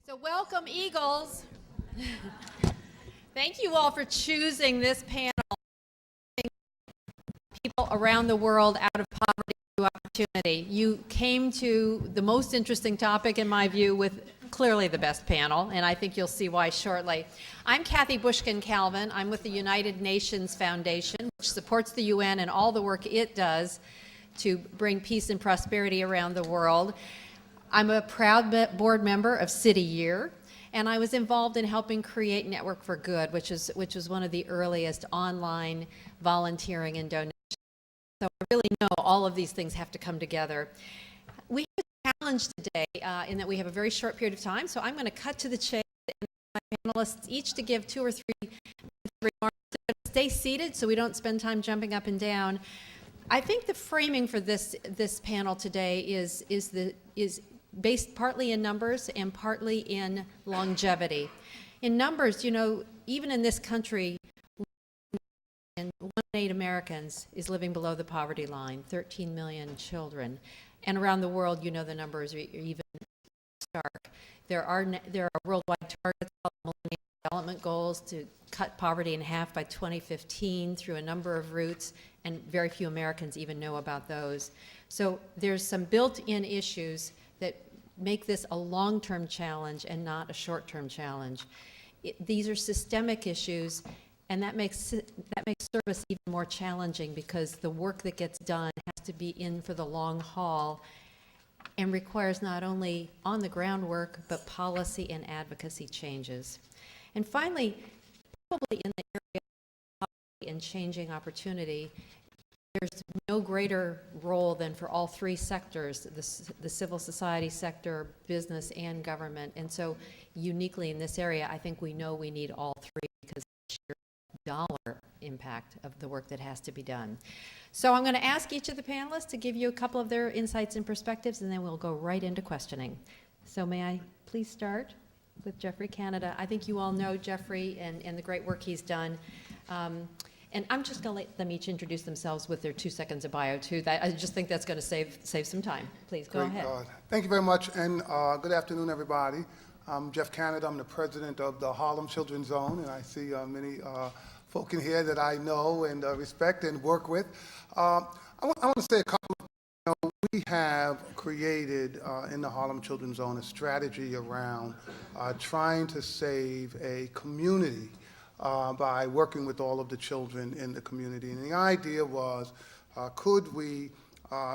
So welcome, Eagles. Thank you all for choosing this panel. People around the world out of poverty to opportunity. You came to the most interesting topic, in my view, with clearly the best panel, and I think you'll see why shortly. I'm Kathy Bushkin-Calvin. I'm with the United Nations Foundation, which supports the UN and all the work it does to bring peace and prosperity around the world. I'm a proud board member of City Year, and I was involved in helping create Network for Good, which was one of the earliest online volunteering and donations. So I really know all of these things have to come together. We have a challenge today in that we have a very short period of time, so I'm going to cut to the chase and my panelists each to give 2 or 3 remarks. Stay seated so we don't spend time jumping up and down. I think the framing for this panel today is based partly in numbers and partly in longevity. In numbers, you know, even in this country, 1 in 8 Americans is living below the poverty line, 13 million children. And around the world, you know, the numbers are even stark. There are worldwide targets called Millennium Development Goals to cut poverty in half by 2015 through a number of routes, and very few Americans even know about those. So there's some built-in issues that make this a long-term challenge and not a short-term challenge. These are systemic issues, and that makes service even more challenging because the work that gets done has to be in for the long haul and requires not only on-the-ground work, but policy and advocacy changes. And finally, probably in the area of poverty and changing opportunity, there's no greater role than for all 3 sectors, the civil society sector, business, and government. And so uniquely in this area, I think we know we need all 3 because of the sheer dollar impact of the work that has to be done. So I'm going to ask each of the panelists to give you a couple of their insights and perspectives, and then we'll go right into questioning. So may I please start with Jeffrey Canada. I think you all know Jeffrey and the great work he's done. And I'm just going to let them each introduce themselves with their 2 seconds of bio, too. I just think that's going to save some time. Please, go ahead. Thank you very much, and good afternoon, everybody. I'm Jeff Canada. I'm the president of the Harlem Children's Zone, and I see many folk in here that I know and respect and work with. I want to say a couple of things. We have created in the Harlem Children's Zone a strategy around trying to save a community by working with all of the children in the community. And the idea was, could we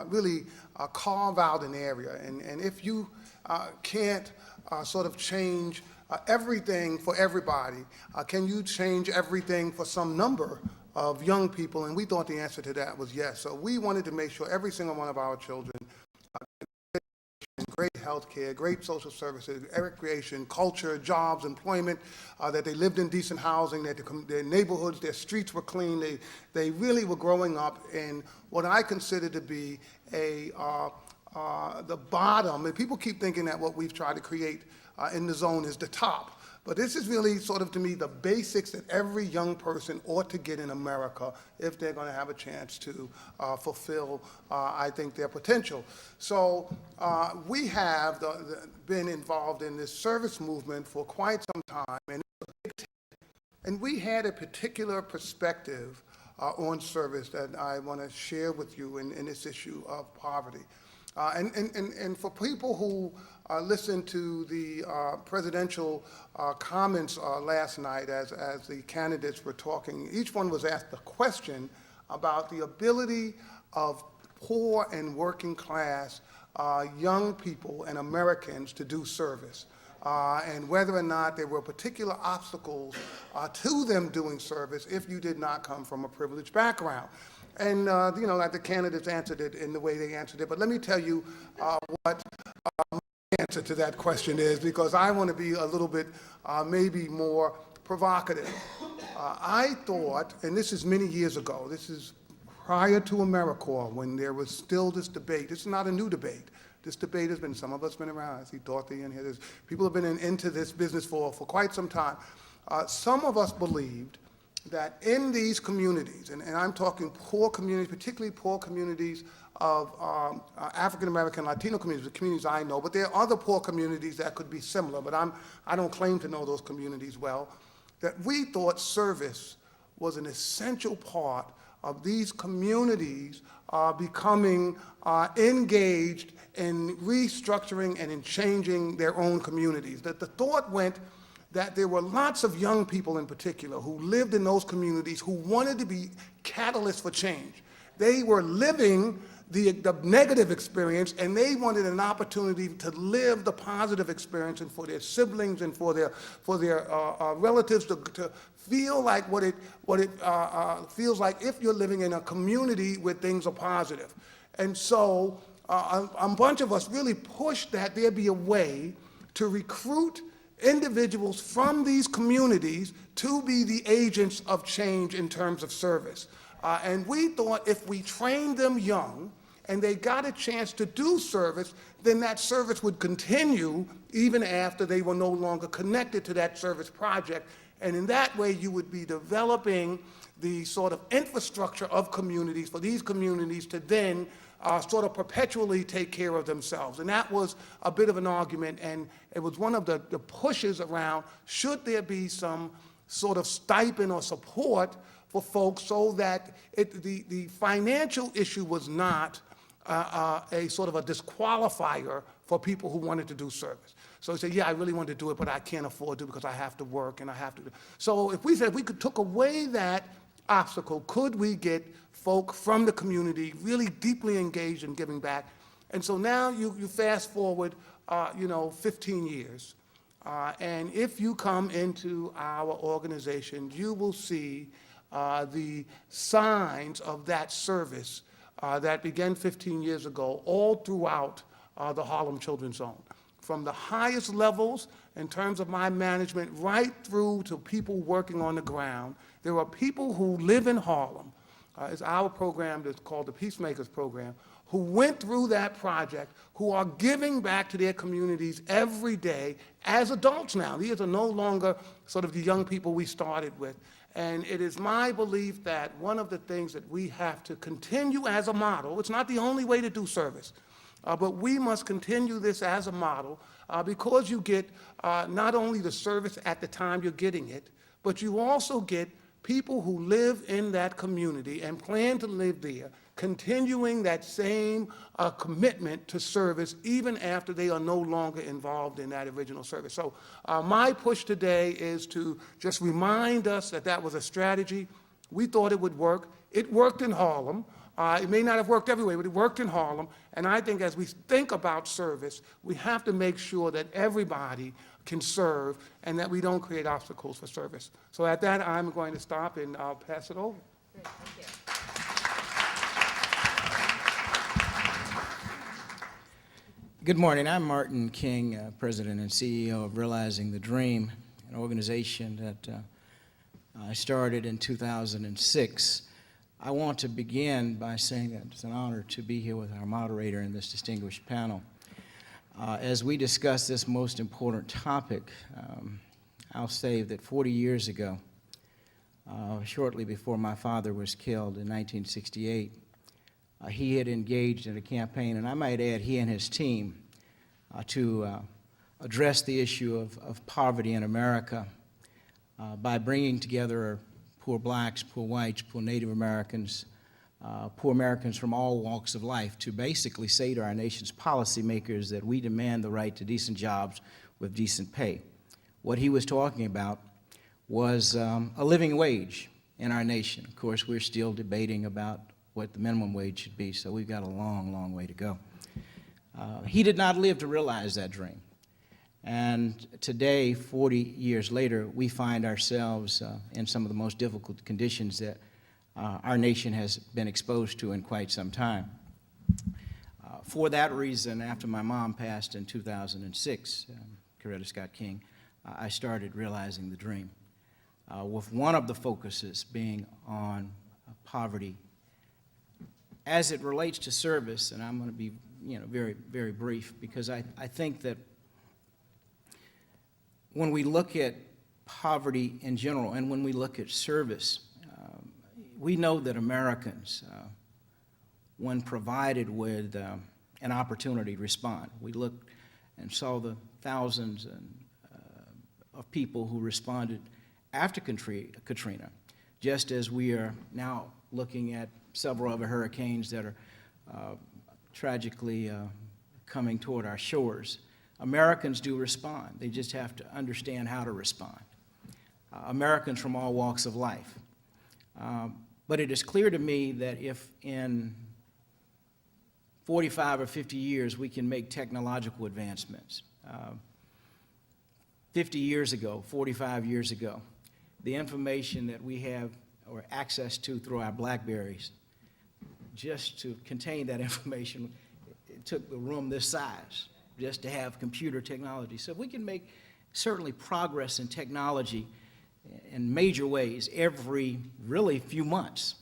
really carve out an area? And if you can't sort of change everything for everybody, can you change everything for some number of young people? And we thought the answer to that was yes. So we wanted to make sure every single one of our children great health care, great social services, recreation, culture, jobs, employment, that they lived in decent housing, that their neighborhoods, their streets were clean. They really were growing up in what I consider to be the bottom. And people keep thinking that what we've tried to create in the zone is the top. But this is really sort of, to me, the basics that every young person ought to get in America if they're going to have a chance to fulfill, I think, their potential. So we have been involved in this service movement for quite some time, and we had a particular perspective on service that I want to share with you in this issue of poverty. And for people who listened to the presidential comments last night as the candidates were talking, each one was asked a question about the ability of poor and working class young people and Americans to do service. And whether or not there were particular obstacles to them doing service if you did not come from a privileged background. And, you know, like the candidates answered it in the way they answered it. But let me tell you what my answer to that question is, because I want to be a little bit maybe more provocative. I thought, and this is many years ago, this is prior to AmeriCorps, when there was still this debate. This is not a new debate. This debate has been, some of us have been around. I see Dorothy in here. People have been into this business for quite some time. Some of us believed that in these communities, and I'm talking poor communities, particularly poor communities of African American, Latino communities, the communities I know, but there are other poor communities that could be similar, but I don't claim to know those communities well, that we thought service was an essential part of these communities becoming engaged in restructuring and in changing their own communities. That the thought went that there were lots of young people in particular who lived in those communities who wanted to be catalysts for change. They were living the negative experience, and they wanted an opportunity to live the positive experience, and for their siblings and for their relatives to feel like what it feels like if you're living in a community where things are positive. And so a bunch of us really pushed that there be a way to recruit individuals from these communities to be the agents of change in terms of service. And we thought if we trained them young and they got a chance to do service, then that service would continue even after they were no longer connected to that service project. And in that way, you would be developing the sort of infrastructure of communities for these communities to then sort of perpetually take care of themselves. And that was a bit of an argument, and it was one of the pushes around, should there be some sort of stipend or support for folks so that the financial issue was not a sort of a disqualifier for people who wanted to do service. So he said, yeah, I really want to do it, but I can't afford to because I have to work and I have to. So if we said we could took away that obstacle, could we get folk from the community really deeply engaged in giving back? And so now you fast forward, 15 years, and if you come into our organization, you will see the signs of that service that began 15 years ago all throughout the Harlem Children's Zone. From the highest levels in terms of my management right through to people working on the ground, there are people who live in Harlem. It's our program that's called the Peacemakers Program, who went through that project, who are giving back to their communities every day as adults now. These are no longer sort of the young people we started with. And it is my belief that one of the things that we have to continue as a model, it's not the only way to do service, but we must continue this as a model because you get not only the service at the time you're getting it, but you also get people who live in that community and plan to live there, continuing that same commitment to service even after they are no longer involved in that original service. So my push today is to just remind us that that was a strategy. We thought it would work. It worked in Harlem. It may not have worked everywhere, but it worked in Harlem. And I think as we think about service, we have to make sure that everybody can serve and that we don't create obstacles for service. So at that, I'm going to stop and I'll pass it over. Great, thank you. Good morning. I'm Martin King, President and CEO of Realizing the Dream, an organization that I started in 2006. I want to begin by saying that it's an honor to be here with our moderator in this distinguished panel. As we discuss this most important topic, I'll say that 40 years ago, shortly before my father was killed in 1968, he had engaged in a campaign, and I might add he and his team, to address the issue of poverty in America by bringing together poor blacks, poor whites, poor Native Americans, poor Americans from all walks of life to basically say to our nation's policymakers that we demand the right to decent jobs with decent pay. What he was talking about was a living wage in our nation. Of course, we're still debating about what the minimum wage should be, so we've got a long, long way to go. He did not live to realize that dream. And today, 40 years later, we find ourselves in some of the most difficult conditions that our nation has been exposed to in quite some time. For that reason, after my mom passed in 2006, Coretta Scott King, I started Realizing the Dream, with one of the focuses being on poverty as it relates to service. And I'm going to be very, very brief, because I think that when we look at poverty in general, and when we look at service, we know that Americans, when provided with an opportunity to respond, we looked and saw the thousands of people who responded after Katrina, just as we are now looking at several other hurricanes that are tragically coming toward our shores. Americans do respond. They just have to understand how to respond. Americans from all walks of life. But it is clear to me that if in 45 or 50 years we can make technological advancements, 50 years ago, 45 years ago, the information that we have or access to through our BlackBerries, just to contain that information, it took the room this size just to have computer technology. So if we can make certainly progress in technology in major ways every really few months,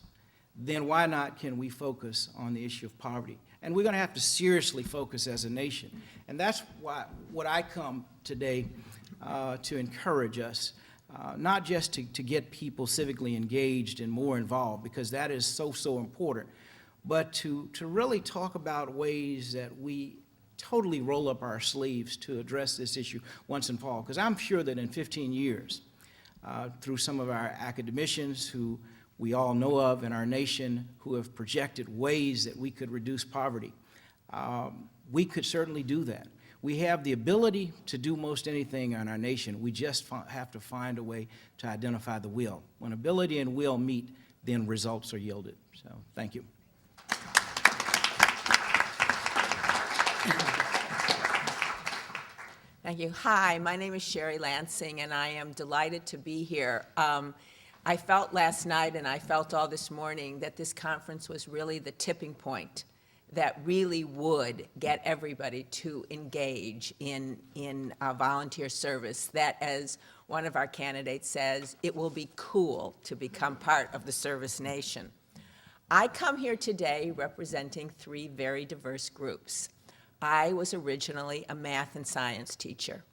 then why not can we focus on the issue of poverty? And we're going to have to seriously focus as a nation. And that's why what I come today to encourage us, not just to get people civically engaged and more involved, because that is so important, but to really talk about ways that we totally roll up our sleeves to address this issue once and for all. Because I'm sure that in 15 years, through some of our academicians who we all know of in our nation who have projected ways that we could reduce poverty, we could certainly do that. We have the ability to do most anything in our nation. We just have to find a way to identify the will. When ability and will meet, then results are yielded. So, thank you. Thank you. Hi, my name is Sherry Lansing, and I am delighted to be here. I felt last night and I felt all this morning that this conference was really the tipping point that really would get everybody to engage in volunteer service, that, as one of our candidates says, it will be cool to become part of the service nation. I come here today representing three very diverse groups. I was originally a math and science teacher.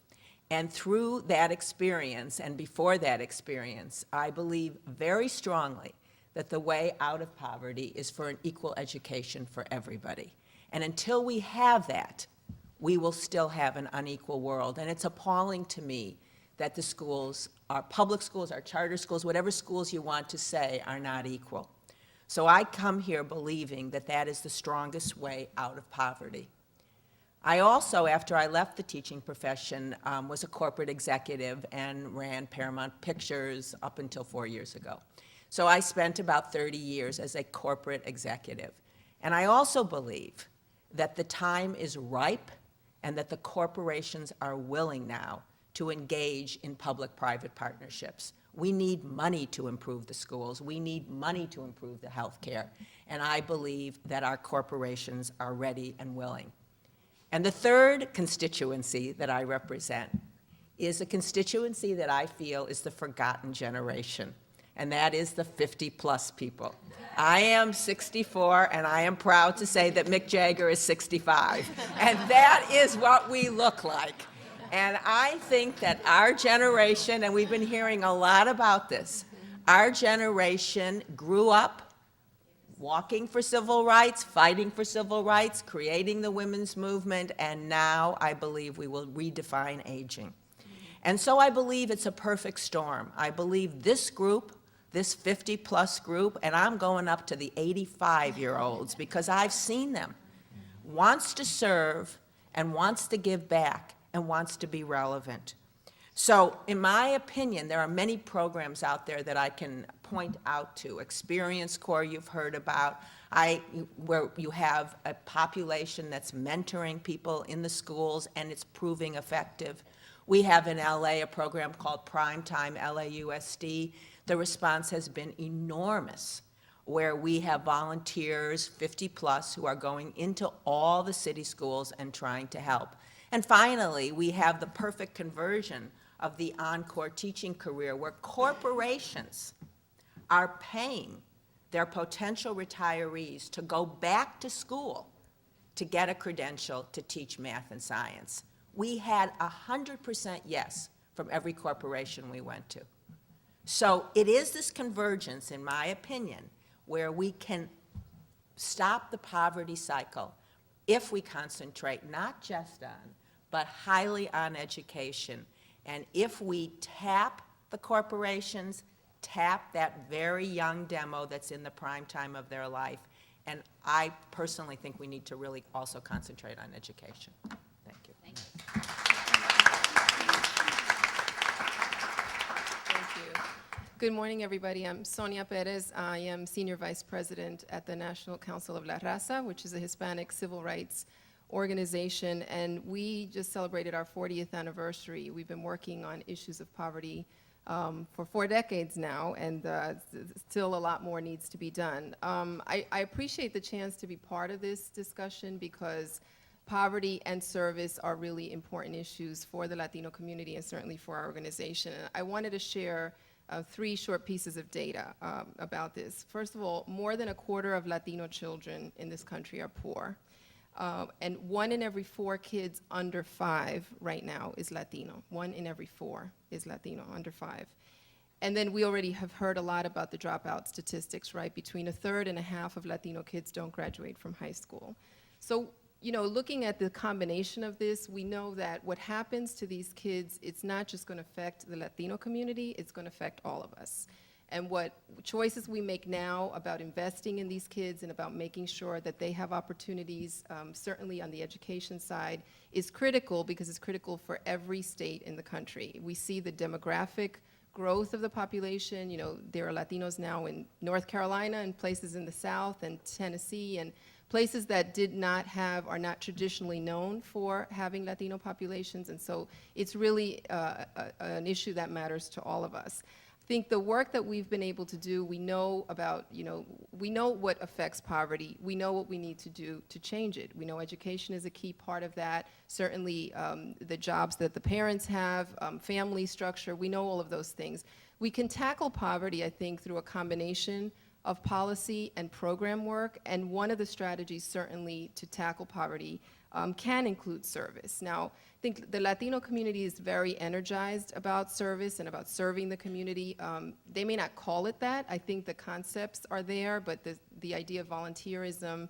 And through that experience, and before that experience, I believe very strongly that the way out of poverty is for an equal education for everybody. And until we have that, we will still have an unequal world. And it's appalling to me that the schools, our public schools, our charter schools, whatever schools you want to say, are not equal. So I come here believing that that is the strongest way out of poverty. I also, after I left the teaching profession, was a corporate executive and ran Paramount Pictures up until 4 years ago. So I spent about 30 years as a corporate executive. And I also believe that the time is ripe and that the corporations are willing now to engage in public-private partnerships. We need money to improve the schools. We need money to improve the health care. And I believe that our corporations are ready and willing. And the third constituency that I represent is a constituency that I feel is the forgotten generation, and that is the 50-plus people. I am 64, and I am proud to say that Mick Jagger is 65, and that is what we look like. And I think that our generation, and we've been hearing a lot about this, our generation grew up walking for civil rights, fighting for civil rights, creating the women's movement, and now I believe we will redefine aging. And so I believe it's a perfect storm. I believe this group, this 50-plus group, and I'm going up to the 85-year-olds because I've seen them, wants to serve and wants to give back and wants to be relevant. So in my opinion, there are many programs out there that I can point out to. Experience Corps you've heard about, where you have a population that's mentoring people in the schools and it's proving effective. We have in LA a program called Primetime LAUSD. The response has been enormous, where we have volunteers, 50-plus, who are going into all the city schools and trying to help. And finally, we have the perfect conversion of the encore teaching career, where corporations are paying their potential retirees to go back to school to get a credential to teach math and science. We had 100% yes from every corporation we went to. So it is this convergence, in my opinion, where we can stop the poverty cycle if we concentrate not just on, but highly on education. And if we tap the corporations, tap that very young demo that's in the prime time of their life. And I personally think we need to really also concentrate on education. Thank you. Thank you. Thank you. Good morning, everybody. I'm Sonia Perez. I am Senior Vice President at the National Council of La Raza, which is a Hispanic civil rights organization, and we just celebrated our 40th anniversary. We've been working on issues of poverty for 4 decades now, and still a lot more needs to be done. I appreciate the chance to be part of this discussion because poverty and service are really important issues for the Latino community and certainly for our organization. And I wanted to share 3 short pieces of data about this. First of all, more than a quarter of Latino children in this country are poor. And 1 in every 4 kids under 5 right now is Latino. 1 in every 4 is Latino, under 5. And then we already have heard a lot about the dropout statistics, right? Between 1/3 and 1/2 of Latino kids don't graduate from high school. So, you know, looking at the combination of this, we know that what happens to these kids, it's not just going to affect the Latino community, it's going to affect all of us. And what choices we make now about investing in these kids and about making sure that they have opportunities, certainly on the education side, is critical because it's critical for every state in the country. We see the demographic growth of the population. You know, there are Latinos now in North Carolina and places in the South and Tennessee and places that did not have, are not traditionally known for having Latino populations. And so it's really an issue that matters to all of us. I think the work that we've been able to do, we know about, you know, we know what affects poverty. We know what we need to do to change it. We know education is a key part of that. Certainly the jobs that the parents have, family structure, we know all of those things. We can tackle poverty, I think, through a combination of policy and program work, and one of the strategies certainly to tackle poverty can include service. Now, I think the Latino community is very energized about service and about serving the community. They may not call it that. I think the concepts are there, but the idea of volunteerism,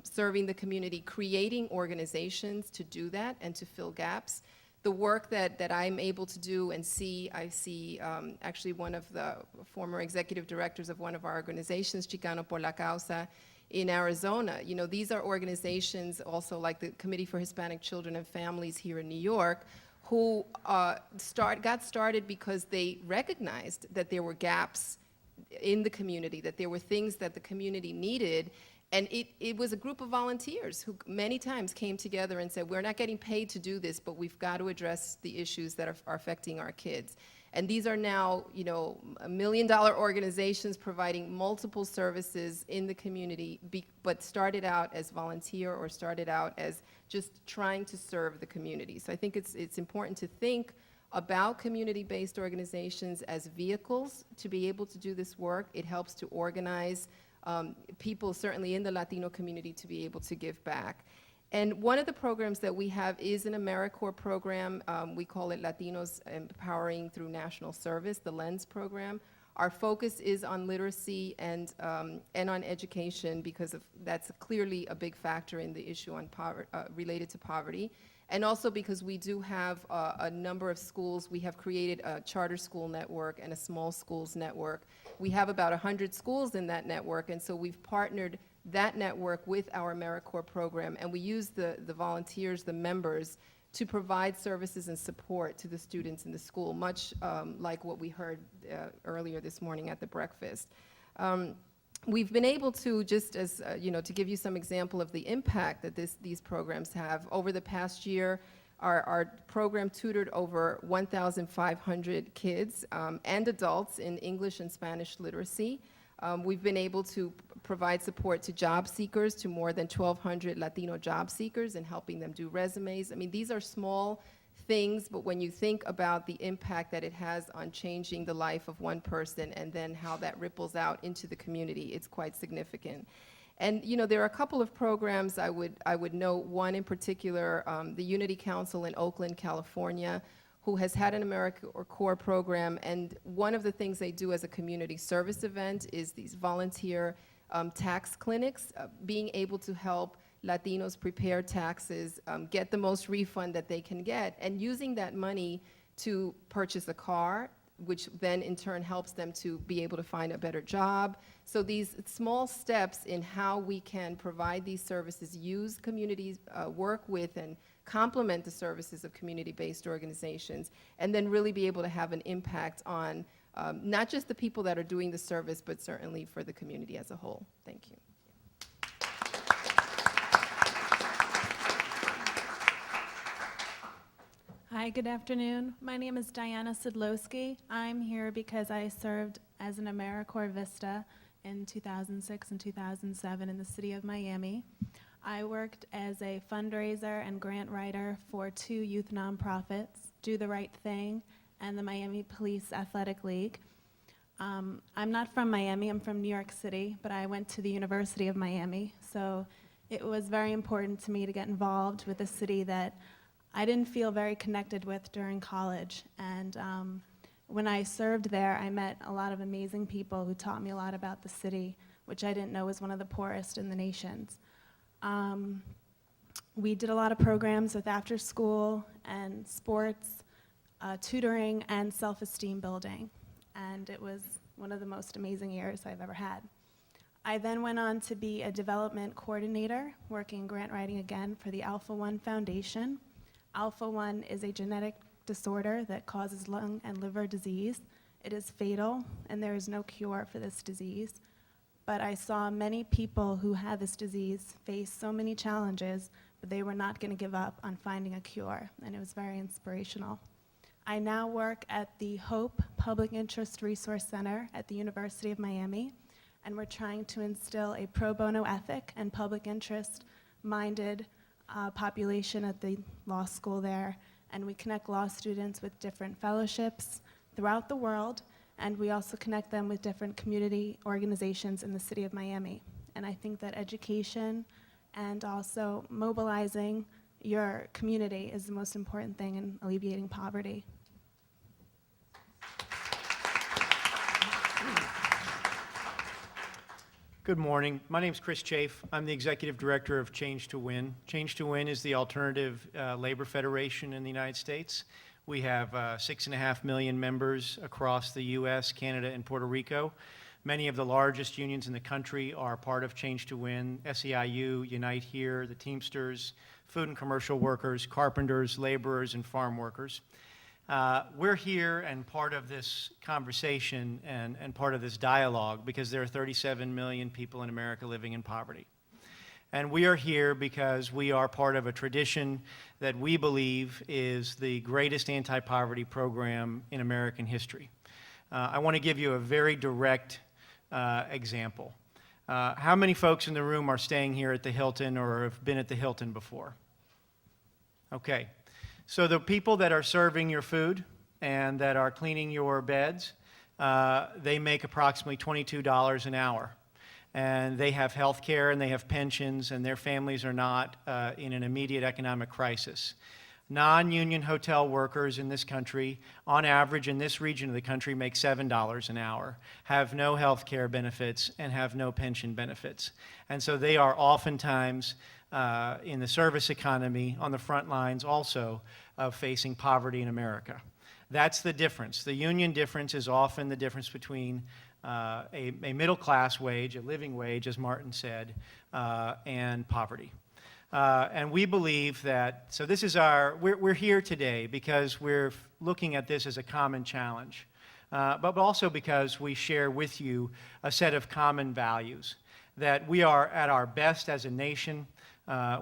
serving the community, creating organizations to do that and to fill gaps. The work that I'm able to do and see, I see actually one of the former executive directors of one of our organizations, Chicano por la Causa, in Arizona. You know, these are organizations also like the Committee for Hispanic Children and Families here in New York, who got started because they recognized that there were gaps in the community, that there were things that the community needed. And it was a group of volunteers who many times came together and said, we're not getting paid to do this, but we've got to address the issues that are affecting our kids. And these are now, you know, $1 million organizations providing multiple services in the community, but started out as volunteer or started out as just trying to serve the community. So I think it's important to think about community-based organizations as vehicles to be able to do this work. It helps to organize people, certainly in the Latino community, to be able to give back. And one of the programs that we have is an AmeriCorps program. We call it Latinos Empowering Through National Service, the LENS program. Our focus is on literacy and on education because that's clearly a big factor in the issue on related to poverty. And also because we do have a number of schools. We have created a charter school network and a small schools network. We have about 100 schools in that network, and so we've partnered that network with our AmeriCorps program, and we use the volunteers, the members, to provide services and support to the students in the school, much like what we heard earlier this morning at the breakfast. We've been able to, just as, you know, to give you some example of the impact that these programs have. Over the past year, our program tutored over 1,500 kids and adults in English and Spanish literacy. We've been able to provide support to job seekers, to more than 1,200 Latino job seekers, and helping them do resumes. I mean, these are small things, but when you think about the impact that it has on changing the life of one person and then how that ripples out into the community, it's quite significant. And you know, there are a couple of programs I would note. One in particular, the Unity Council in Oakland, California, who has had an AmeriCorps program, and one of the things they do as a community service event is these volunteer tax clinics, being able to help Latinos prepare taxes, get the most refund that they can get, and using that money to purchase a car, which then in turn helps them to be able to find a better job. So these small steps in how we can provide these services, use communities, work with and complement the services of community-based organizations, and then really be able to have an impact on not just the people that are doing the service, but certainly for the community as a whole. Thank you. Hi, good afternoon. My name is Diana Sidlowski. I'm here because I served as an AmeriCorps Vista in 2006 and 2007 in the city of Miami. I worked as a fundraiser and grant writer for 2 youth nonprofits, Do the Right Thing and the Miami Police Athletic League. I'm not from Miami, I'm from New York City, but I went to the University of Miami, so it was very important to me to get involved with a city that I didn't feel very connected with during college. And when I served there, I met a lot of amazing people who taught me a lot about the city, which I didn't know was one of the poorest in the nations. We did a lot of programs with after school and sports, tutoring, and self-esteem building. And it was one of the most amazing years I've ever had. I then went on to be a development coordinator, working grant writing again for the Alpha-1 Foundation. Alpha-1 is a genetic disorder that causes lung and liver disease. It is fatal, and there is no cure for this disease. But I saw many people who had this disease face so many challenges, but they were not going to give up on finding a cure, and it was very inspirational. I now work at the Hope Public Interest Resource Center at the University of Miami, and we're trying to instill a pro bono ethic and public interest-minded population at the law school there, and we connect law students with different fellowships throughout the world, and we also connect them with different community organizations in the city of Miami. And I think that education and also mobilizing your community is the most important thing in alleviating poverty. Good morning. My name is Chris Chafe. I'm the Executive Director of Change to Win. Change to Win is the alternative labor federation in the United States. We have 6.5 million members across the U.S., Canada, and Puerto Rico. Many of the largest unions in the country are part of Change to Win: SEIU, Unite Here, the Teamsters, food and commercial workers, carpenters, laborers, and farm workers. We're here and part of this conversation and part of this dialogue because there are 37 million people in America living in poverty. And we are here because we are part of a tradition that we believe is the greatest anti-poverty program in American history. I want to give you a very direct example. How many folks in the room are staying here at the Hilton or have been at the Hilton before? Okay. So the people that are serving your food and that are cleaning your beds, they make approximately $22 an hour. And they have health care and they have pensions, and their families are not in an immediate economic crisis. Non-union hotel workers in this country, on average in this region of the country, make $7 an hour, have no health care benefits, and have no pension benefits. And so they are oftentimes in the service economy on the front lines also of facing poverty in America. That's the difference. The union difference is often the difference between a middle-class wage, a living wage, as Martin said, and poverty. And we believe that, so this is we're here today because we're looking at this as a common challenge, but also because we share with you a set of common values, that we are at our best as a nation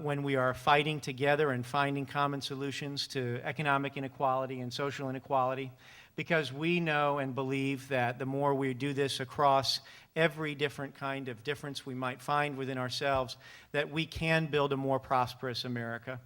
when we are fighting together and finding common solutions to economic inequality and social inequality, because we know and believe that the more we do this across every different kind of difference we might find within ourselves, that we can build a more prosperous America.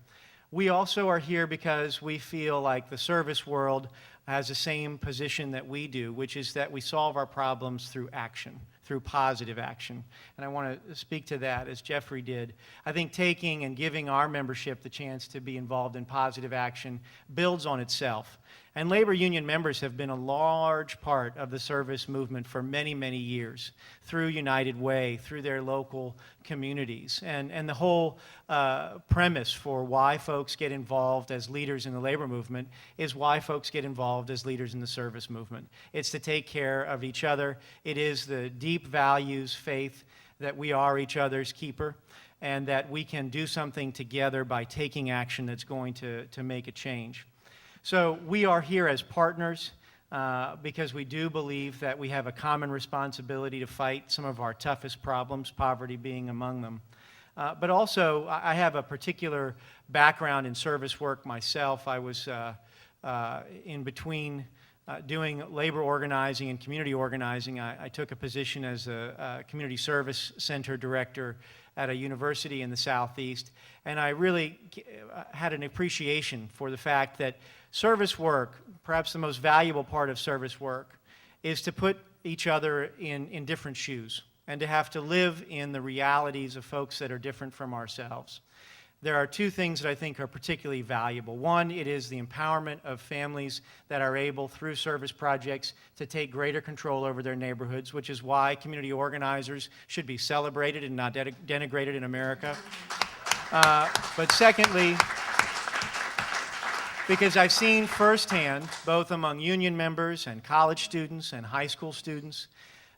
We also are here because we feel like the service world has the same position that we do, which is that we solve our problems through action, through positive action. And I want to speak to that as Jeffrey did. I think taking and giving our membership the chance to be involved in positive action builds on itself. And labor union members have been a large part of the service movement for many, many years through United Way, through their local communities. And the whole premise for why folks get involved as leaders in the labor movement is why folks get involved as leaders in the service movement. It's to take care of each other. It is the deep values, faith that we are each other's keeper, and that we can do something together by taking action that's going to make a change. So we are here as partners because we do believe that we have a common responsibility to fight some of our toughest problems, poverty being among them. But also, I have a particular background in service work myself. I was in between doing labor organizing and community organizing. I took a position as a community service center director at a university in the Southeast, and I really had an appreciation for the fact that service work, perhaps the most valuable part of service work, is to put each other in different shoes and to have to live in the realities of folks that are different from ourselves. There are two things that I think are particularly valuable. One, it is the empowerment of families that are able, through service projects, to take greater control over their neighborhoods, which is why community organizers should be celebrated and not denigrated in America. But secondly, because I've seen firsthand, both among union members and college students and high school students,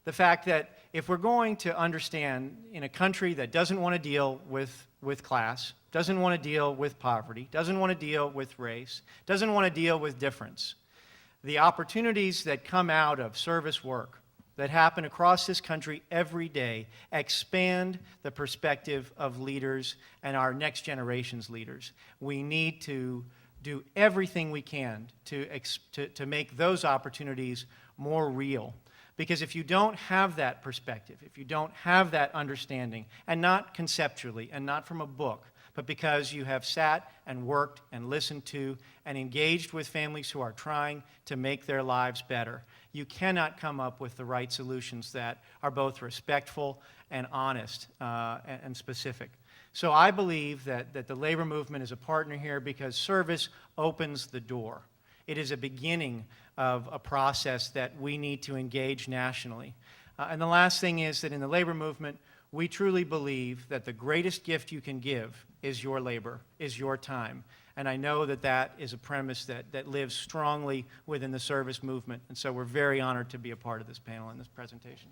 the fact that if we're going to understand in a country that doesn't want to deal with class, doesn't want to deal with poverty, doesn't want to deal with race, doesn't want to deal with difference, the opportunities that come out of service work that happen across this country every day expand the perspective of leaders and our next generation's leaders. We need to do everything we can to make those opportunities more real. Because if you don't have that perspective, if you don't have that understanding, and not conceptually, and not from a book, but because you have sat and worked and listened to and engaged with families who are trying to make their lives better, you cannot come up with the right solutions that are both respectful and honest and specific. So I believe that the labor movement is a partner here because service opens the door. It is a beginning of a process that we need to engage nationally. And the last thing is that in the labor movement, we truly believe that the greatest gift you can give is your labor, is your time. And I know that that is a premise that lives strongly within the service movement. And so we're very honored to be a part of this panel and this presentation.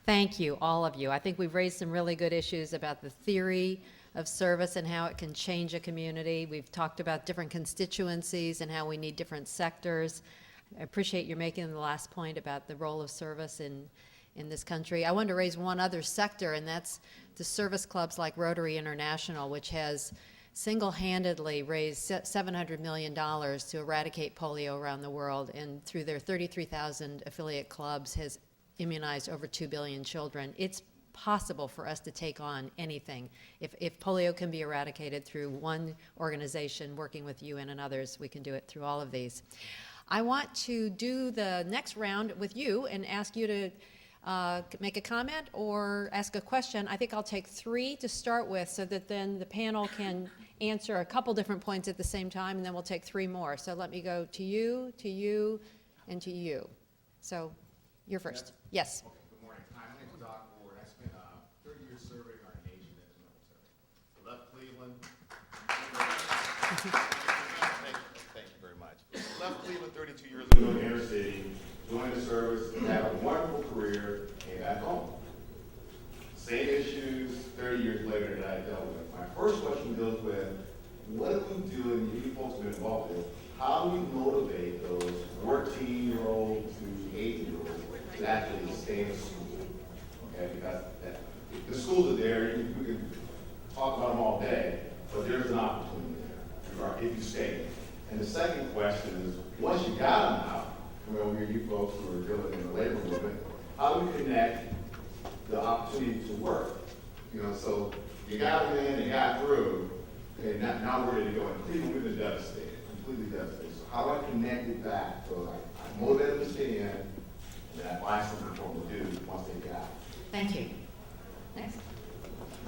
Thank you, all of you. I think we've raised some really good issues about the theory of service and how it can change a community. We've talked about different constituencies and how we need different sectors. I appreciate your making the last point about the role of service in this country. I wanted to raise one other sector, and that's the service clubs like Rotary International, which has single-handedly raised $700 million to eradicate polio around the world, and through their 33,000 affiliate clubs has immunized over 2 billion children. It's possible for us to take on anything. If polio can be eradicated through one organization working with UN and others, we can do it through all of these. I want to do the next round with you and ask you to make a comment or ask a question. I think I'll take 3 to start with so that then the panel can answer a couple different points at the same time, and then we'll take 3 more. So let me go to you, and to you. So you're first. Yes. Okay, good morning. Hi, my name is Doc Ward. I spent 30 years serving our nation as a military. I left Cleveland. Thank you very much. Left Cleveland 32 years ago in the inner city, joined the service, had a wonderful career, came back home. Same issues 30 years later that I dealt with. My first question deals with what do we do, and you folks have been involved with, how do we motivate those 14-year-olds to 18-year-olds to actually stay in school? Okay, because the schools are there, we can talk about them all day, but there's an opportunity there if you stay. And the second question is, once you got them out, come over here, you folks who are dealing in the labor movement, how do we connect the opportunity to work? You know, so you got them in, you got through, okay, now we're ready to go. In Cleveland, we've been devastated, completely devastated. So how do I connect it back? So I motivate them to stay in, and then I find something for them to do once they get out. Thank you. Next.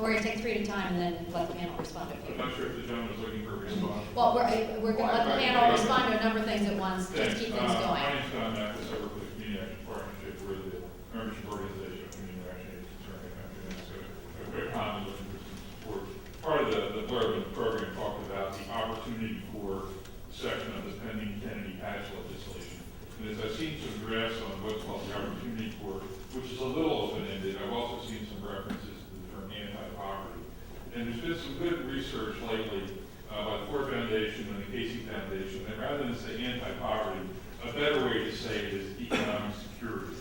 We're going to take three at a time and then let the panel respond to a few. I'm not sure if the gentleman is looking for a response. Well, we're going to let the panel respond to a number of things at once, just keep things My going. name's Don Mathis. I work with the Community Action Partnership. We're the membership organization of Community Action Agencies around the country. And so we're constantly looking for some support. Part of the blurb in the program talked about the opportunity for section of the pending Kennedy patch legislation. And as I've seen some drafts on what's called the opportunity for, which is a little open-ended, I've also seen some references to the term anti-poverty. And there's been some good research lately by the Ford Foundation and the Casey Foundation that rather than say anti-poverty, a better way to say it is economic security.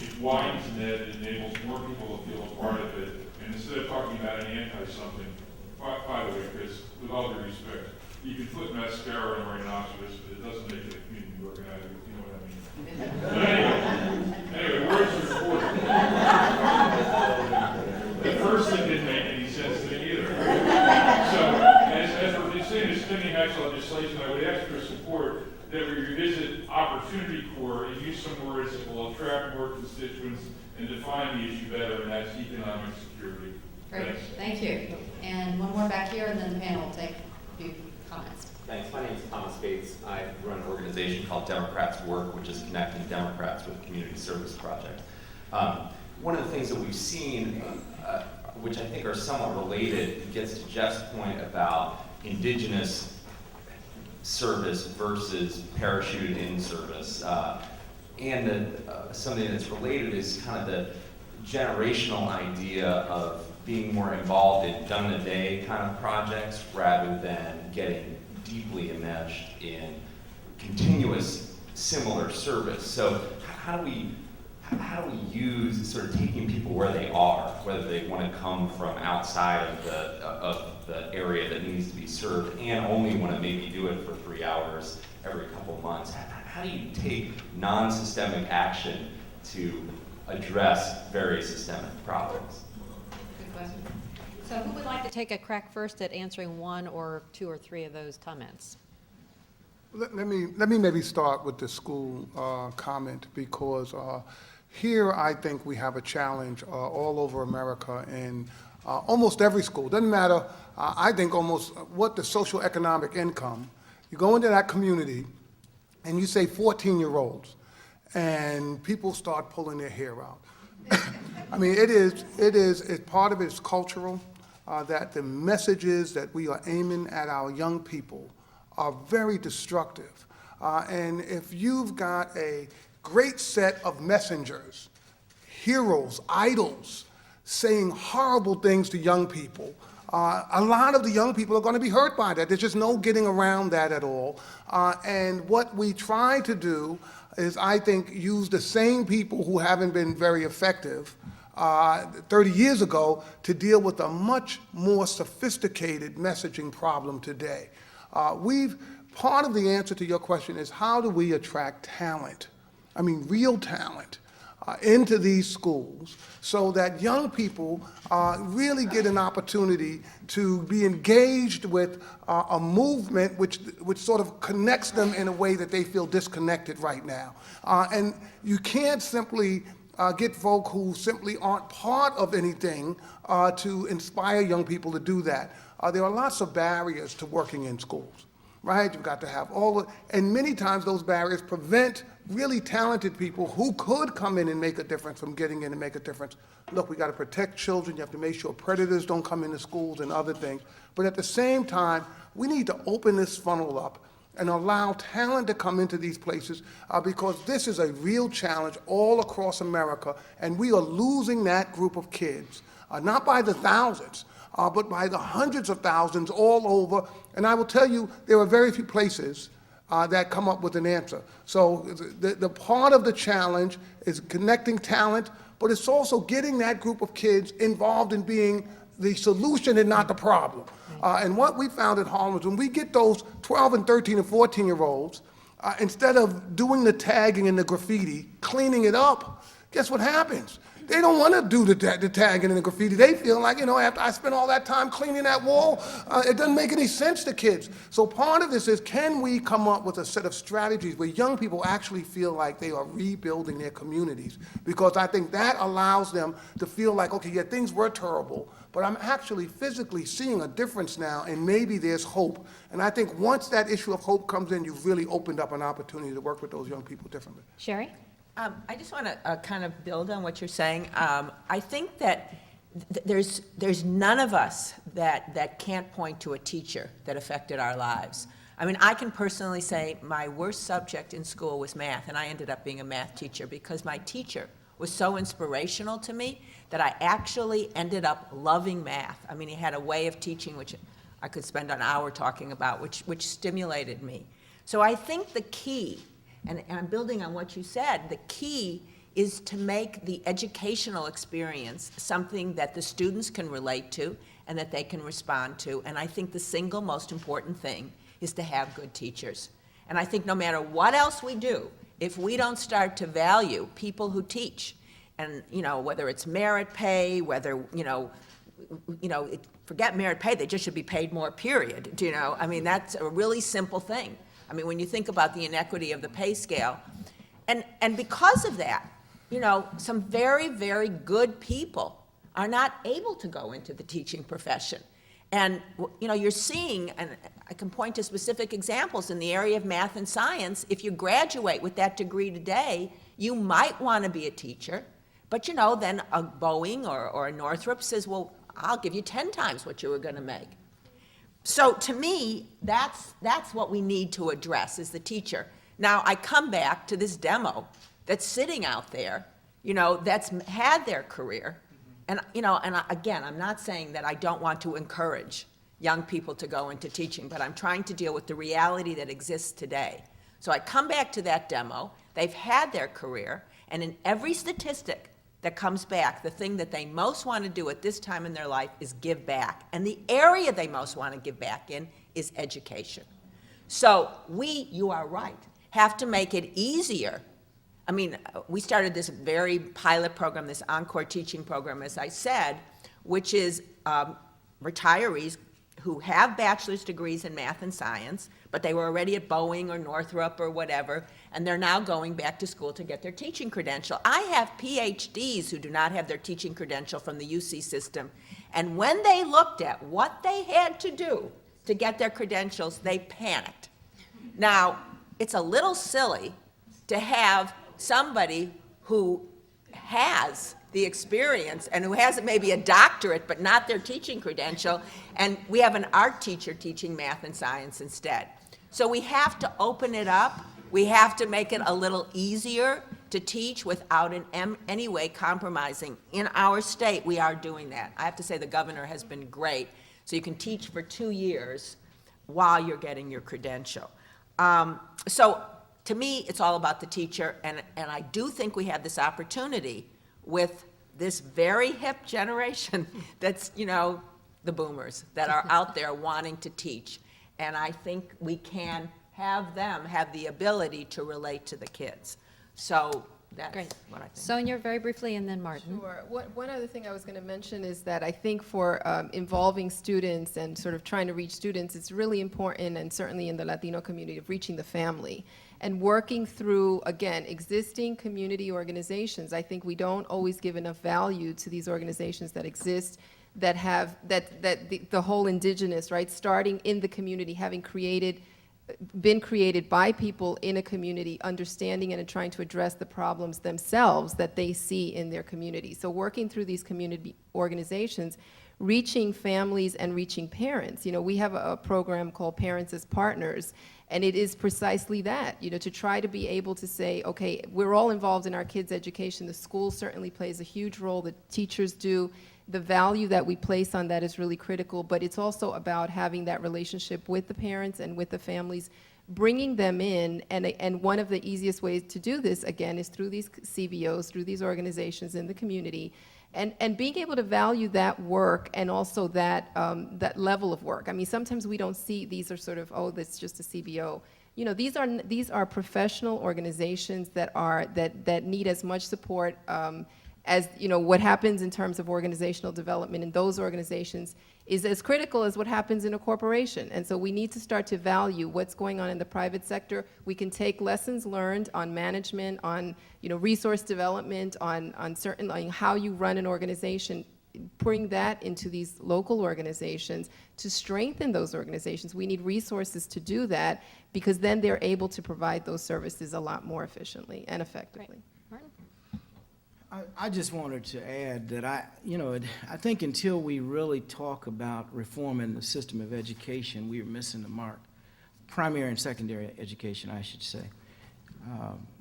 It widens the net, it enables more people to feel a part of it, and instead of talking about an anti-something, by the way, Chris, with all due respect, you can put mascara on a rhinoceros, but it doesn't make it a community organizer, if you know what I mean. But anyway, words are important. The first thing didn't make any sense to me either. So, as we're saying this pending act legislation, I would ask for support that we revisit opportunity core and use some words that will attract more constituents and define the issue better, and that's economic security. Great, Thanks. thank you. And one more back here, and then the panel will take a few comments. Thanks. My name is Thomas Bates. I run an organization called Democrats Work, which is connecting Democrats with community service projects. One of the things that we've seen, which I think are somewhat related, gets to Jeff's point about indigenous service versus parachuted in service. And something that's related is kind of the generational idea of being more involved in done-a-day kind of projects rather than getting deeply enmeshed in continuous similar service. So how do we use sort of taking people where they are, whether they want to come from outside of the area that needs to be served and only want to maybe do it for 3 hours every couple months? How do you take non-systemic action to address very systemic problems? Good question. So who would like to take a crack first at answering one or two or three of those comments? Let me maybe start with the school comment, because here I think we have a challenge all over America in almost every school. Doesn't matter, I think almost what the social economic income. You go into that community and you say 14-year-olds, and people start pulling their hair out. I mean, part of it is cultural, that the messages that we are aiming at our young people are very destructive. And if you've got a great set of messengers, heroes, idols, saying horrible things to young people, a lot of the young people are going to be hurt by that. There's just no getting around that at all. And what we try to do is, I think, use the same people who haven't been very effective 30 years ago to deal with a much more sophisticated messaging problem today. Part of the answer to your question is, how do we attract talent? I mean, real talent into these schools so that young people really get an opportunity to be engaged with a movement which sort of connects them in a way that they feel disconnected right now. And you can't simply get folk who simply aren't part of anything to inspire young people to do that. There are lots of barriers to working in schools, right? You've got to have and many times those barriers prevent really talented people who could come in and make a difference from getting in and make a difference. Look, we got to protect children. You have to make sure predators don't come into schools and other things. But at the same time, we need to open this funnel up and allow talent to come into these places because this is a real challenge all across America, and we are losing that group of kids, not by the thousands, but by the hundreds of thousands all over. And I will tell you, there are very few places that come up with an answer. So the part of the challenge is connecting talent, but it's also getting that group of kids involved in being the solution and not the problem. And what we found at Harlem is when we get those 12 and 13 and 14-year-olds, instead of doing the tagging and the graffiti, cleaning it up, guess what happens? They don't want to do the tagging and the graffiti. They feel like, after I spent all that time cleaning that wall, it doesn't make any sense to kids. So part of this is, can we come up with a set of strategies where young people actually feel like they are rebuilding their communities? Because I think that allows them to feel like, okay, yeah, things were terrible, but I'm actually physically seeing a difference now, and maybe there's hope. And I think once that issue of hope comes in, you've really opened up an opportunity to work with those young people differently. Sherry? I just want to kind of build on what you're saying. I think that there's none of us that can't point to a teacher that affected our lives. I mean, I can personally say my worst subject in school was math, and I ended up being a math teacher because my teacher was so inspirational to me that I actually ended up loving math. I mean, he had a way of teaching which I could spend an hour talking about, which stimulated me. So I think the key, and I'm building on what you said, the key is to make the educational experience something that the students can relate to and that they can respond to. And I think the single most important thing is to have good teachers. And I think no matter what else we do, if we don't start to value people who teach, and whether it's merit pay, whether forget merit pay, they just should be paid more, period. I mean, that's a really simple thing. I mean, when you think about the inequity of the pay scale, and because of that, some very, very good people are not able to go into the teaching profession. And, you're seeing, and I can point to specific examples in the area of math and science. If you graduate with that degree today, you might want to be a teacher, but, then a Boeing or a Northrop says, well, I'll give you 10 times what you were going to make. So to me, that's what we need to address, is the teacher. Now, I come back to this demo that's sitting out there, that's had their career. And, again, I'm not saying that I don't want to encourage young people to go into teaching, but I'm trying to deal with the reality that exists today. So I come back to that demo. They've had their career, and in every statistic that comes back, the thing that they most want to do at this time in their life is give back. And the area they most want to give back in is education. So you are right, have to make it easier. I mean, we started this very pilot program, this Encore teaching program, as I said, which is retirees who have bachelor's degrees in math and science, but they were already at Boeing or Northrop or whatever, and they're now going back to school to get their teaching credential. I have PhDs who do not have their teaching credential from the UC system, and when they looked at what they had to do to get their credentials, they panicked. Now, it's a little silly to have somebody who has the experience and who has maybe a doctorate but not their teaching credential, and we have an art teacher teaching math and science instead. So we have to open it up. We have to make it a little easier to teach without in any way compromising. In our state, we are doing that. I have to say the governor has been great. So you can teach for 2 years while you're getting your credential. So to me, it's all about the teacher, and I do think we have this opportunity with this very hip generation that's, the boomers that are out there wanting to teach. And I think we can have them have the ability to relate to the kids. So that's Great. what I think. Sonia, very briefly, and then Martin. Sure. One other thing I was going to mention is that I think for involving students and sort of trying to reach students, it's really important, and certainly in the Latino community, of reaching the family and working through, again, existing community organizations. I think we don't always give enough value to these organizations that exist, that have, the whole indigenous, right, starting in the community, having been created by people in a community, understanding and trying to address the problems themselves that they see in their community. So working through these community organizations, reaching families and reaching parents. We have a program called Parents as Partners, and it is precisely that, to try to be able to say, okay, we're all involved in our kids' education. The school certainly plays a huge role, the teachers do. The value that we place on that is really critical, but it's also about having that relationship with the parents and with the families, bringing them in, and one of the easiest ways to do this, again, is through these CBOs, through these organizations in the community, and being able to value that work and also that level of work. I mean, sometimes we don't see, these are sort of, oh, that's just a CBO. you know, these are professional organizations that need as much support as, you know, what happens in terms of organizational development in those organizations is as critical as what happens in a corporation. And so we need to start to value what's going on in the private sector. We can take lessons learned on management, on, you know, resource development, on certain, like how you run an organization, bring that into these local organizations to strengthen those organizations. We need resources to do that, because then they're able to provide those services a lot more efficiently and effectively. Martin? I just wanted to add that I think until we really talk about reforming the system of education, we are missing the mark. Primary and secondary education, I should say.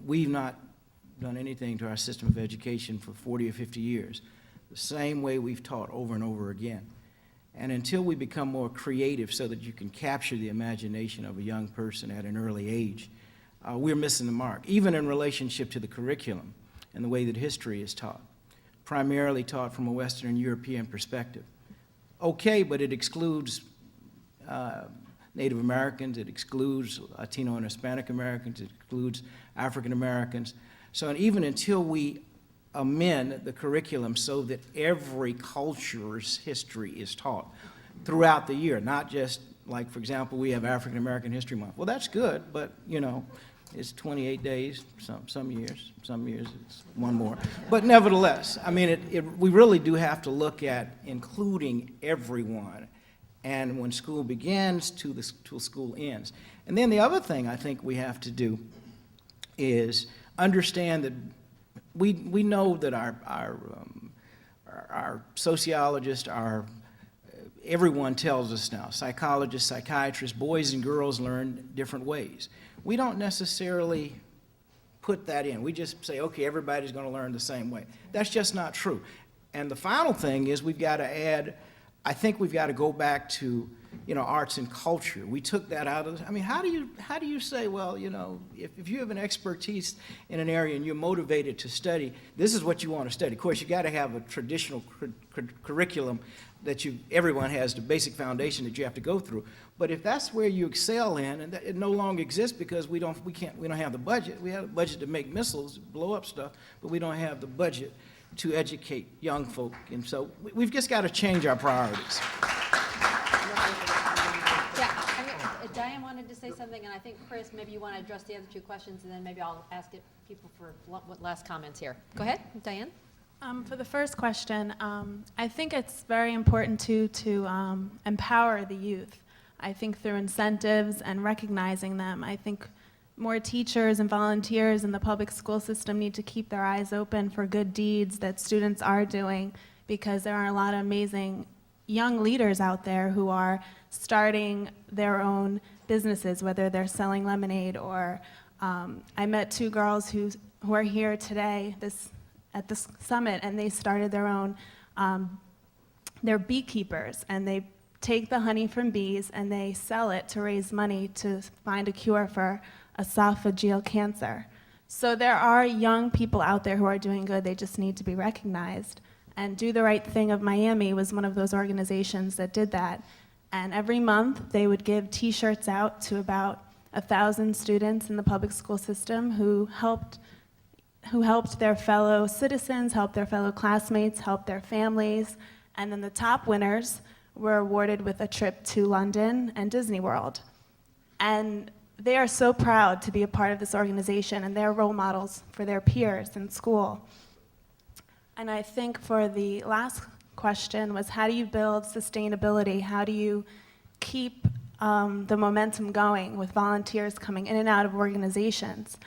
We've not done anything to our system of education for 40 or 50 years, the same way we've taught over and over again. And until we become more creative so that you can capture the imagination of a young person at an early age, we're missing the mark, even in relationship to the curriculum and the way that history is taught, primarily taught from a Western European perspective. Okay, but it excludes Native Americans, it excludes Latino and Hispanic Americans, it excludes African Americans. So even until we amend the curriculum so that every culture's history is taught throughout the year, not just like, for example, we have African American History Month. Well, that's good, but, you know, it's 28 days, some years it's one more. But nevertheless, I mean, we really do have to look at including everyone, and when school begins till school ends. And then the other thing I think we have to do is understand that we know that our sociologists, everyone tells us now, psychologists, psychiatrists, boys and girls learn different ways. We don't necessarily put that in. We just say, okay, everybody's going to learn the same way. That's just not true. And the final thing is we've got to add, I think we've got to go back to, you know, arts and culture. We took that out of, I mean, how do you say, well, you know, if you have an expertise in an area and you're motivated to study, this is what you want to study. Of course, you got to have a traditional curriculum that everyone has, the basic foundation that you have to go through. But if that's where you excel in, and it no longer exists because we don't have the budget. We have a budget to make missiles, blow up stuff, but we don't have the budget to educate young folk. And so we've just got to change our priorities. Diane wanted to say something, and I think, Chris, maybe you want to address the other two questions, and then maybe I'll ask people for last comments here. Go ahead, Diane. For the first question, I think it's very important to empower the youth. I think through incentives and recognizing them. I think more teachers and volunteers in the public school system need to keep their eyes open for good deeds that students are doing, because there are a lot of amazing young leaders out there who are starting their own businesses, whether they're selling lemonade or I met two girls who are here today at this summit, and they started their own, they're beekeepers, and they take the honey from bees and they sell it to raise money to find a cure for esophageal cancer. So there are young people out there who are doing good, they just need to be recognized. And Do the Right Thing of Miami was one of those organizations that did that. And every month they would give t-shirts out to about 1,000 students in the public school system who helped their fellow citizens, helped their fellow classmates, helped their families. And then the top winners were awarded with a trip to London and Disney World. And they are so proud to be a part of this organization, and they're role models for their peers in school. And I think for the last question was, how do you build sustainability? How do you keep the momentum going with volunteers coming in and out of organizations?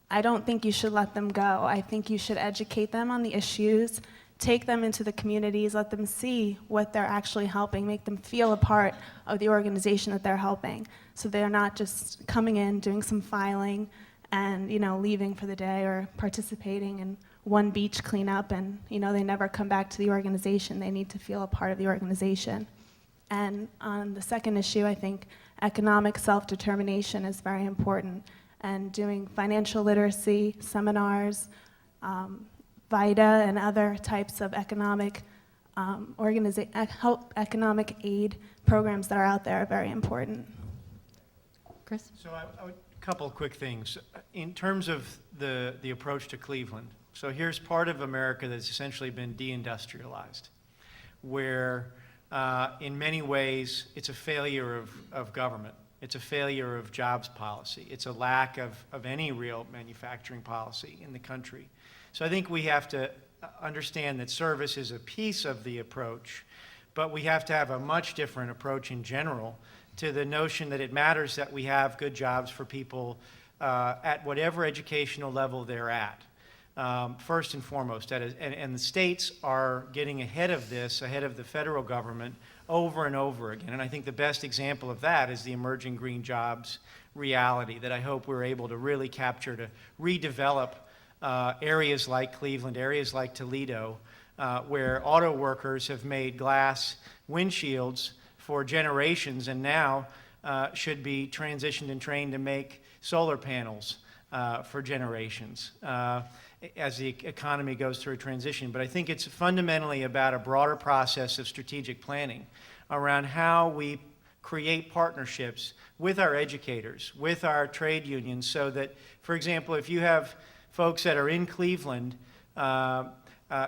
I don't think you should let them go. I think you should educate them on the issues, take them into the communities, let them see what they're actually helping, make them feel a part of the organization that they're helping, so they're not just coming in, doing some filing, and leaving for the day, or participating in one beach cleanup, and they never come back to the organization. They need to feel a part of the organization. And on the second issue, I think economic self-determination is very important, and doing financial literacy seminars, VITA and other types of economic economic aid programs that are out there are very important. Chris? So I would Couple of quick things. In terms of the approach to Cleveland, so here's part of America that's essentially been deindustrialized, where in many ways it's a failure of government. It's a failure of jobs policy. It's a lack of any real manufacturing policy in the country. So I think we have to understand that service is a piece of the approach, but we have to have a much different approach in general to the notion that it matters that we have good jobs for people at whatever educational level they're at, first and foremost. And the states are getting ahead of this, ahead of the federal government, over and over again. And I think the best example of that is the emerging green jobs reality that I hope we're able to really capture, to redevelop areas like Cleveland, areas like Toledo, where auto workers have made glass windshields for generations and now should be transitioned and trained to make solar panels for generations as the economy goes through a transition. But I think it's fundamentally about a broader process of strategic planning around how we create partnerships with our educators, with our trade unions, so that, for example, if you have folks that are in Cleveland,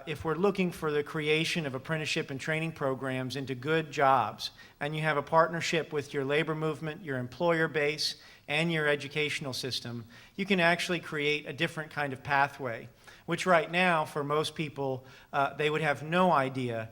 if we're looking for the creation of apprenticeship and training programs into good jobs, and you have a partnership with your labor movement, your employer base, and your educational system, you can actually create a different kind of pathway, which right now, for most people, they would have no idea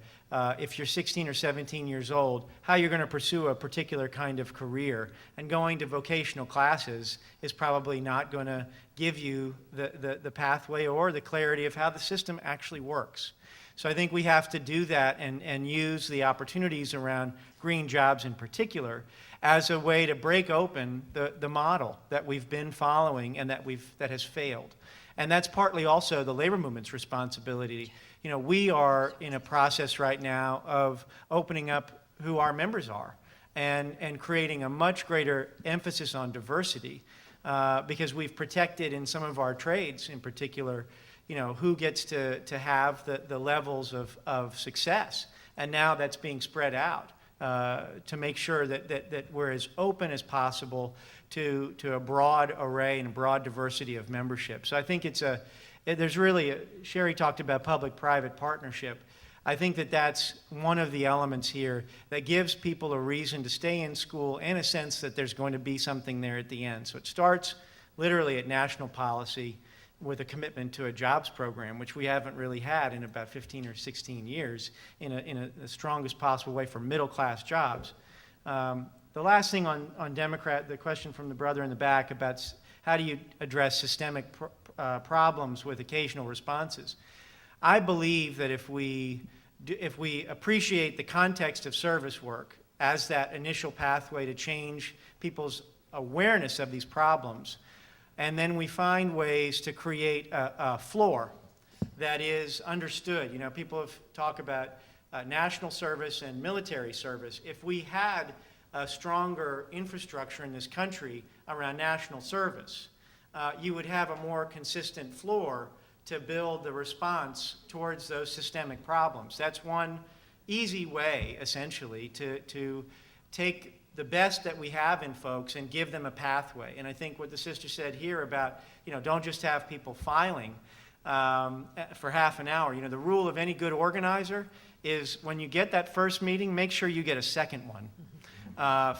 if you're 16 or 17 years old, how you're going to pursue a particular kind of career. And going to vocational classes is probably not going to give you the pathway or the clarity of how the system actually works. So I think we have to do that and use the opportunities around green jobs in particular as a way to break open the model that we've been following and that has failed. And that's partly also the labor movement's responsibility. You know, we are in a process right now of opening up who our members are and creating a much greater emphasis on diversity because we've protected in some of our trades in particular, you know, who gets to have the levels of success. And now that's being spread out to make sure that we're as open as possible to a broad array and a broad diversity of membership. So I think there's really, Sherry talked about public-private partnership. I think that's one of the elements here that gives people a reason to stay in school and a sense that there's going to be something there at the end. So it starts literally at national policy with a commitment to a jobs program, which we haven't really had in about 15 or 16 years in the strongest possible way for middle-class jobs. The last thing on Democrat, the question from the brother in the back about how do you address systemic problems with occasional responses. I believe that if we appreciate the context of service work as that initial pathway to change people's awareness of these problems, and then we find ways to create a floor that is understood. You know, people have talked about national service and military service. If we had a stronger infrastructure in this country around national service, you would have a more consistent floor to build the response towards those systemic problems. That's one easy way, essentially, to take the best that we have in folks and give them a pathway. And I think what the sister said here about, you know, don't just have people filing for half an hour. You know, the rule of any good organizer is when you get that first meeting, make sure you get a second one.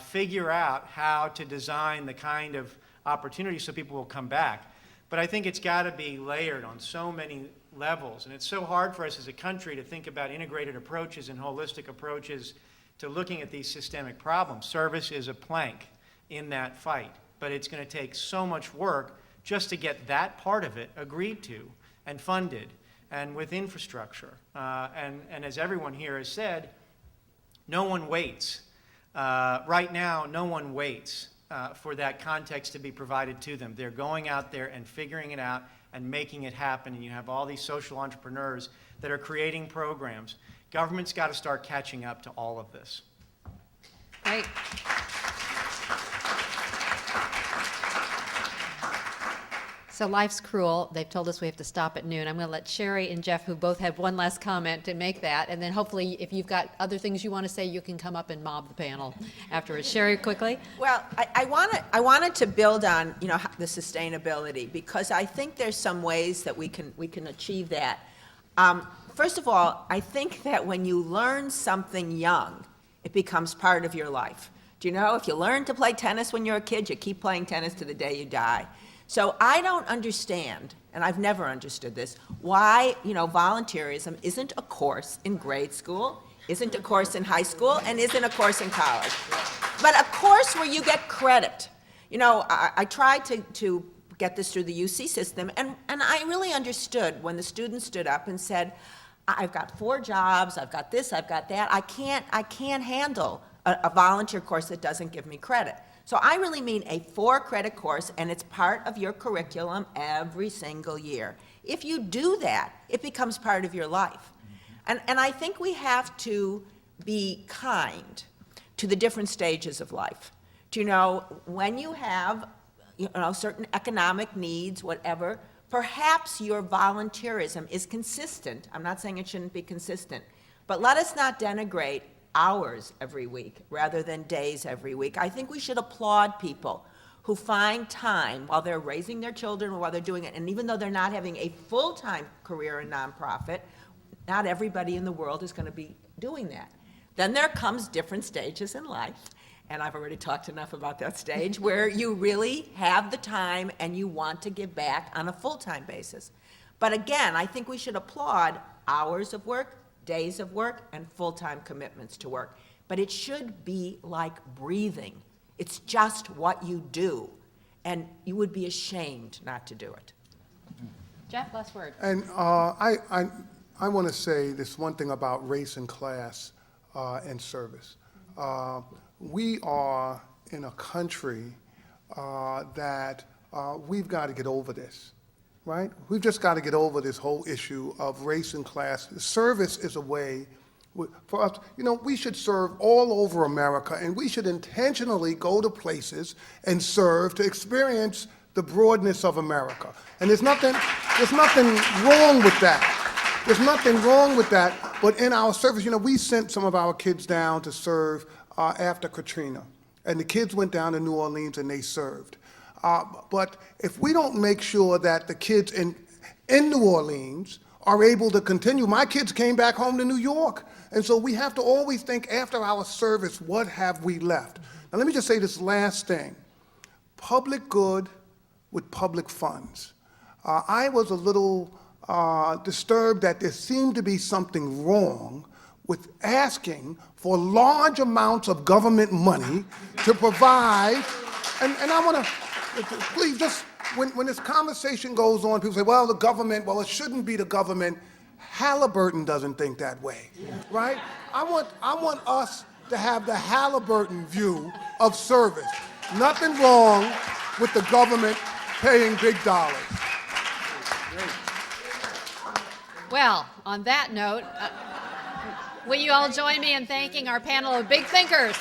Figure out how to design the kind of opportunity so people will come back. But I think it's got to be layered on so many levels. And it's so hard for us as a country to think about integrated approaches and holistic approaches to looking at these systemic problems. Service is a plank in that fight. But it's going to take so much work just to get that part of it agreed to and funded and with infrastructure. And as everyone here has said, no one waits. Right now, no one waits for that context to be provided to them. They're going out there and figuring it out and making it happen. And you have all these social entrepreneurs that are creating programs. Government's got to start catching up to all of this. Great. So life's cruel. They've told us we have to stop at noon. I'm going to let Sherry and Jeff, who both have one last comment, to make that. And then hopefully, if you've got other things you want to say, you can come up and mob the panel afterwards. Sherry, quickly. Well, I wanted to build on, the sustainability, because I think there's some ways that we can achieve that. First of all, I think that when you learn something young, it becomes part of your life. Do you know, if you learn to play tennis when you're a kid, you keep playing tennis to the day you die. So I don't understand, and I've never understood this, why, volunteerism isn't a course in grade school, isn't a course in high school, and isn't a course in college. But a course where you get credit. I tried to get this through the UC system, and I really understood when the students stood up and said, I've got 4 jobs, I've got this, I've got that, I can't handle a volunteer course that doesn't give me credit. So I really mean a 4-credit course, and it's part of your curriculum every single year. If you do that, it becomes part of your life. And I think we have to be kind to the different stages of life. When you have, certain economic needs, whatever, perhaps your volunteerism is consistent. I'm not saying it shouldn't be consistent, but let us not denigrate hours every week rather than days every week. I think we should applaud people who find time while they're raising their children or while they're doing it. And even though they're not having a full-time career in nonprofit, not everybody in the world is going to be doing that. Then there comes different stages in life, and I've already talked enough about that stage, where you really have the time and you want to give back on a full-time basis. But again, I think we should applaud hours of work, days of work, and full-time commitments to work. But it should be like breathing. It's just what you do, and you would be ashamed not to do it. Jeff, last word. And I want to say this one thing about race and class and service. We are in a country that we've got to get over this. Right? We've just got to get over this whole issue of race and class. Service is a way for us. We should serve all over America, and we should intentionally go to places and serve to experience the broadness of America. And there's nothing wrong with that. There's nothing wrong with that. But in our service, we sent some of our kids down to serve after Katrina, and the kids went down to New Orleans and they served. But if we don't make sure that the kids in New Orleans are able to continue, my kids came back home to New York. And so we have to always think after our service, what have we left? Now let me just say this last thing. Public good with public funds. I was a little disturbed that there seemed to be something wrong with asking for large amounts of government money to provide, and I want to, please, just when this conversation goes on, people say, well, the government, well, it shouldn't be the government. Halliburton doesn't think that way, right? I want us to have the Halliburton view of service. Nothing wrong with the government paying big dollars. Well, on that note, will you all join me in thanking our panel of big thinkers?